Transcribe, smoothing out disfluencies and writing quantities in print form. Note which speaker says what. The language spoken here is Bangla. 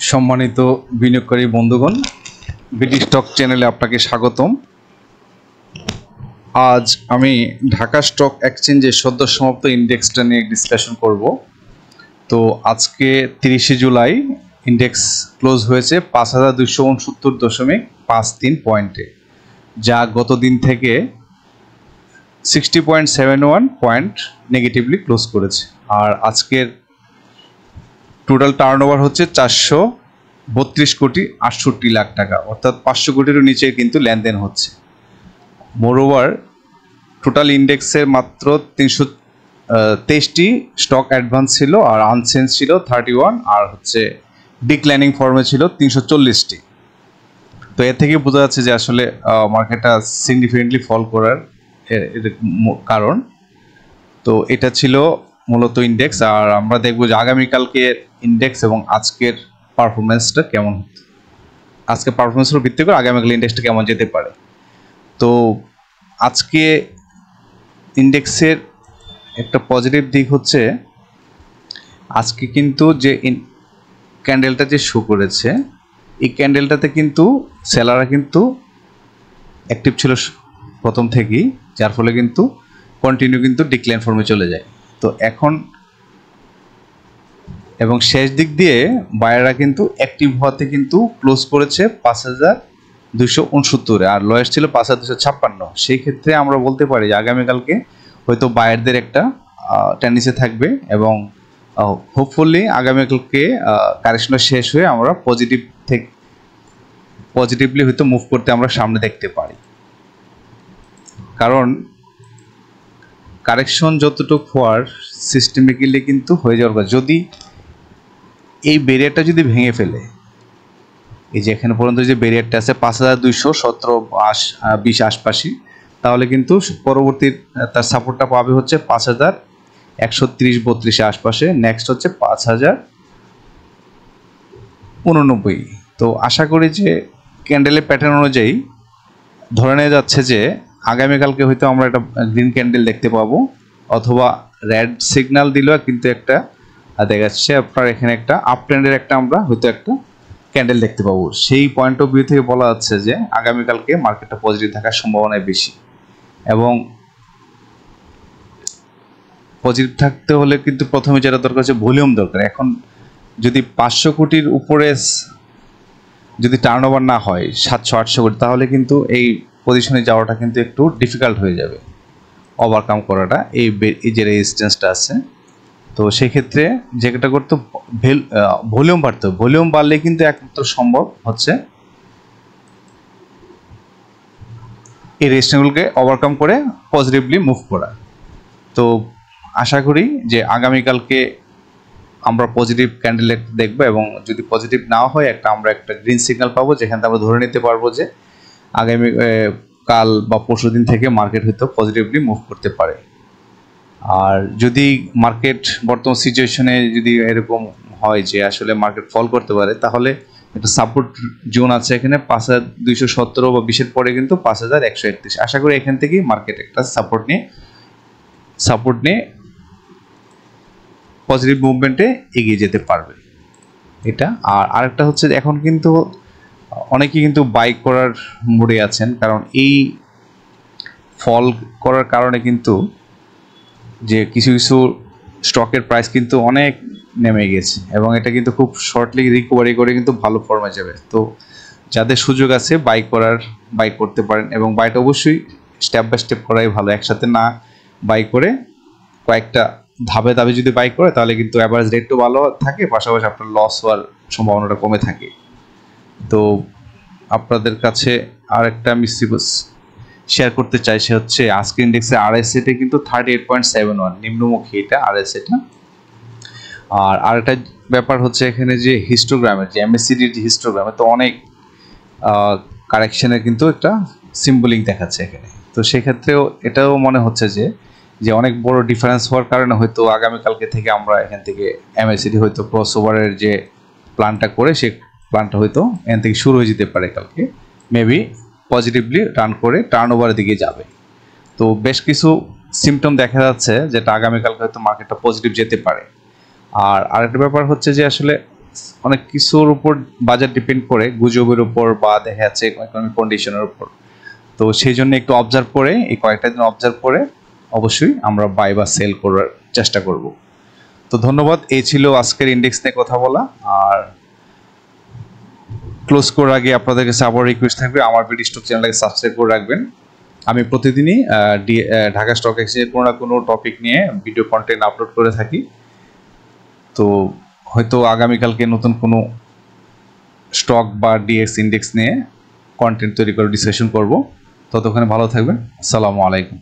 Speaker 1: সম্মানিত বিনিয়োগকারী বন্ধুগণ, বিডি স্টক চ্যানেলে আপনাকে স্বাগতম। আজ আমি ঢাকা স্টক এক্সচেঞ্জের সদ্য সমাপ্ত ইন্ডেক্সটা নিয়ে ডিসকাশন করব। তো আজকে 30শে জুলাই ইন্ডেক্স ক্লোজ হয়েছে 5269.53 পয়েন্টে, যা গত দিন থেকে 60.71 পয়েন্ট নেগেটিভলি ক্লোজ করেছে। আর আজকের টোটাল টার্নওভার হচ্ছে 432.68 লাখ টাকা, অর্থাৎ 500 কোটিরও নিচে কিন্তু লেনদেন হচ্ছে। মোরওভার টোটাল ইন্ডেক্সের মাত্র 323টি স্টক অ্যাডভান্স ছিল, আর আনচেঞ্জ ছিল 31, আর হচ্ছে ডিক্লাইনিং ফর্মে ছিল 340টি। তো এর থেকে বোঝা যাচ্ছে যে আসলে মার্কেটটা সিগনিফিকেন্টলি ফল করার কারণ। তো এটা ছিল মূলত ইন্ডেক্স। আর আমরা দেখব যে আগামীকালকে ইন্ডেক্স এবং আজকের পারফরমেন্সটা কেমন, আজকে পারফরমেন্সের ভিত্তি করে আগামীকাল ইন্ডেক্সটা কেমন যেতে পারে। তো আজকে ইন্ডেক্সের একটা পজিটিভ দিক হচ্ছে, আজকে কিন্তু যে ক্যান্ডেলটা যে শো করেছে, এই ক্যান্ডেলটাতে কিন্তু সেলাররা কিন্তু অ্যাক্টিভ ছিল প্রথম থেকেই, যার ফলে কিন্তু কন্টিনিউ কিন্তু ডিক্লাইন ফর্মে চলে যায়। তো এখন এবং শেষ দিক দিয়ে বায়াররা কিন্তু অ্যাক্টিভ হওয়াতে কিন্তু ক্লোজ করেছে 5269, আর লোয়েস্ট ছিল 5256। সেই ক্ষেত্রে আমরা বলতে পারি যে আগামীকালকে হয়তো বায়ারদের একটা টেন্ডেন্সি থাকবে, এবং হোপফুলি আগামীকালকে কারেকশনটা শেষ হয়ে আমরা পজিটিভলি হয়তো মুভ করতে আমরা সামনে দেখতে পারি। কারণ কারেকশন যতটুকু হওয়ার সিস্টেমিক্যালি কিন্তু হয়ে যাওয়ার কথা। যদি এই ব্যারিয়ারটা যদি ভেঙে ফেলে, এই যে এখানে পর্যন্ত যে ব্যারিয়ারটা আছে 5217-20 আশপাশি, তাহলে কিন্তু পরবর্তী তার সাপোর্টটা পাবে হচ্ছে 5130-32 আশপাশে। নেক্সট হচ্ছে 5089। তো আশা করি যে ক্যান্ডেলের প্যাটার্ন অনুযায়ী ধরে নেওয়া যাচ্ছে যে আগামীকালকে হয়তো আমরা একটা গ্রিন ক্যান্ডেল দেখতে পাবো, অথবা রেড সিগন্যাল দিলেও কিন্তু একটা দেখা যাচ্ছে আপনার এখানে একটা আপ ট্রেন্ডের একটা আমরা হয়তো একটা ক্যান্ডেল দেখতে পাবো। সেই পয়েন্ট অফ ভিউ থেকে বলা যাচ্ছে যে আগামীকালকে মার্কেটটা পজিটিভ থাকার সম্ভাবনা বেশি, এবং পজিটিভ থাকতে হলে কিন্তু প্রথমে যেটা দরকার হচ্ছে ভলিউম দরকার। এখন যদি 500 কোটির উপরে যদি টার্নওভার না হয় 700-800 কোটি, তাহলে কিন্তু এই পজিশনে যাওয়াটা কিন্তু একটু ডিফিকাল্ট হয়ে যাবে, ওভারকাম করাটা এই যে রেজিস্ট্যান্সটা আছে। তো সেক্ষেত্রে যেটা করতে ভলিউম বাড়তে হবে, ভলিউম বাড়লে কিন্তু একমাত্র সম্ভব হচ্ছে এই রেজিস্ট্যান্সগুলোকে ওভারকাম করে পজিটিভলি মুভ করা। তো আশা করি যে আগামীকালকে আমরা পজিটিভ ক্যান্ডেল দেখবো, এবং যদি পজিটিভ না হয় আমরা একটা গ্রিন সিগন্যাল পাবো, যেখানে আমরা ধরে নিতে পারবো যে আগামী কাল বা পরশু দিন থেকে মার্কেট হয়তো পজিটিভলি মুভ করতে পারে। আর যদি মার্কেট বর্তমান সিচুয়েশনে যদি এরকম হয় যে আসলে মার্কেট ফল করতে পারে, তাহলে একটা সাপোর্ট জোন আছে এখানে 5217 বা 20-এর পরে কিন্তু 5131। আশা করি এখান থেকেই মার্কেট একটা সাপোর্ট নিয়ে পজিটিভ মুভমেন্টে এগিয়ে যেতে পারবে এটা। আর আরেকটা হচ্ছে এখন কিন্তু অনেকেই কিন্তু বাই করার মুডে আছেন, কারণ এই ফল করার কারণে কিন্তু যে কিছু স্টকের প্রাইস কিন্তু অনেক নেমে গেছে, এবং এটা কিন্তু খুব শর্টলি রিকভারি করে কিন্তু ভালো ফর্মে যাবে। তো যাদের সুযোগ আছে বাই করতে পারেন, এবং বাইটা অবশ্যই স্টেপ বাই স্টেপ করাই ভালো। একসাথে না বাই করে কয়েকটা ধাপে যদি বাই করে, তাহলে কিন্তু অ্যাভারেজ রেটও ভালো থাকে, পাশাপাশি আপনার লস হওয়ার সম্ভাবনাটা কমে থাকে। তো আপনাদের কাছে আর একটা মিসিবস শেয়ার করতে চাই, সে হচ্ছে আজকে ইন্ডেক্সের আরএসএটা কিন্তু 38.71 নিম্নমুখী, এটা আরএসএটা। আর আরেকটা ব্যাপার হচ্ছে এখানে যে হিস্টোগ্রামের যে এমএসসিডির যে হিস্টোগ্রামে তো অনেক কারেকশনের কিন্তু একটা সিম্বলিং দেখাচ্ছে এখানে। তো সেক্ষেত্রেও এটাও মনে হচ্ছে যে অনেক বড় ডিফারেন্স হওয়ার কারণে হয়তো আগামীকালকে থেকে আমরা এখান থেকে এমএসসিডি হয়তো ক্রস ওভারের যে প্ল্যানটা করে সেই প্ল্যানটা হয়তো এখান থেকে শুরু হয়ে যেতে পারে, কালকে মেবি পজিটিভলি রান করে টার্ন ওভারের দিকে যাবে। তো বেশ কিছু সিমটম দেখা যাচ্ছে যেটা আগামীকালকে হয়তো মার্কেটটা পজিটিভ যেতে পারে। আর আরেকটা ব্যাপার হচ্ছে যে আসলে অনেক কিছুর উপর বাজার ডিপেন্ড করে, গুজবের উপর বা দেখা যাচ্ছে ইকোনমিক কন্ডিশনের উপর। তো সেই জন্য একটু অবজার্ভ করে, এই কয়েকটা দিন অবজার্ভ করে অবশ্যই আমরা বাই বা সেল করার চেষ্টা করব। তো ধন্যবাদ। এই ছিল আজকের ইন্ডেক্স নিয়ে কথা বলা। আর ক্লোজ করার আগে আপনাদের কাছে আবার রিকোয়েস্ট থাকবে, আমার বিডি স্টক চ্যানেলটাকে সাবস্ক্রাইব করে রাখবেন। আমি প্রতিদিনই ঢাকা স্টক এক্সচেঞ্জের কোনো না কোনো টপিক নিয়ে ভিডিও কন্টেন্ট আপলোড করে থাকি। তো হয়তো আগামীকালকে নতুন কোনো স্টক বা ডিএক্স ইন্ডেক্স নিয়ে কন্টেন্ট তৈরি করে ডিসকাশন করব। ততক্ষণে ভালো থাকবেন। আসসালামু আলাইকুম।